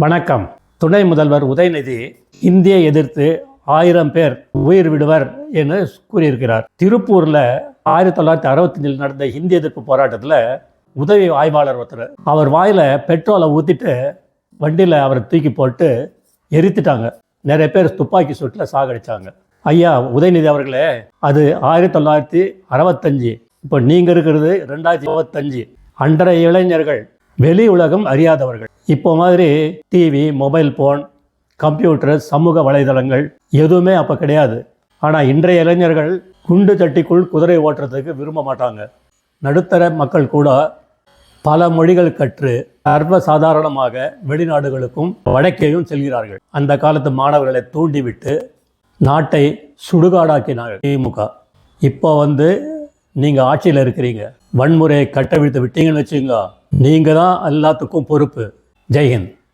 வணக்கம். துணை முதல்வர் உதயநிதி இந்தியை எதிர்த்து 1000 பேர் உயிர் விடுவர் என்று கூறியிருக்கிறார். திருப்பூரில் 1965 நடந்த இந்திய எதிர்ப்பு போராட்டத்தில் உதவி ஆய்வாளர் ஒருத்தர் அவர் வாயில் பெட்ரோலை ஊற்றிட்டு வண்டியில் அவரை தூக்கி போட்டு எரித்துட்டாங்க. நிறைய பேர் துப்பாக்கி சூட்டில் சாகடிச்சாங்க. ஐயா உதயநிதி அவர்களே, அது 1965. இப்போ நீங்கள் இருக்கிறது 2025. அன்றைய இளைஞர்கள் வெளி உலகம் அறியாதவர்கள். இப்போ மாதிரி டிவி, மொபைல் ஃபோன், கம்ப்யூட்டர், சமூக வலைதளங்கள் எதுவுமே அப்போ கிடையாது. ஆனால் இன்றைய இளைஞர்கள் குண்டு சட்டிக்குள் குதிரை ஓட்டுறதுக்கு விரும்ப மாட்டாங்க. நடுத்தர மக்கள் கூட பல மொழிகள் கற்று சர்வசாதாரணமாக வெளிநாடுகளுக்கும் வடக்கேயும் செல்கிறார்கள். அந்த காலத்து மாணவர்களை தூண்டிவிட்டு நாட்டை சுடுகாடாக்கினாங்க திமுக. இப்போ நீங்கள் ஆட்சியில் இருக்கிறீங்க, வன்முறையை கட்டவிழ்த்து விட்டீங்கன்னு வச்சுங்க, நீங்கள் தான் எல்லாத்துக்கும் பொறுப்பு. ஜெய்ஹிந்த்.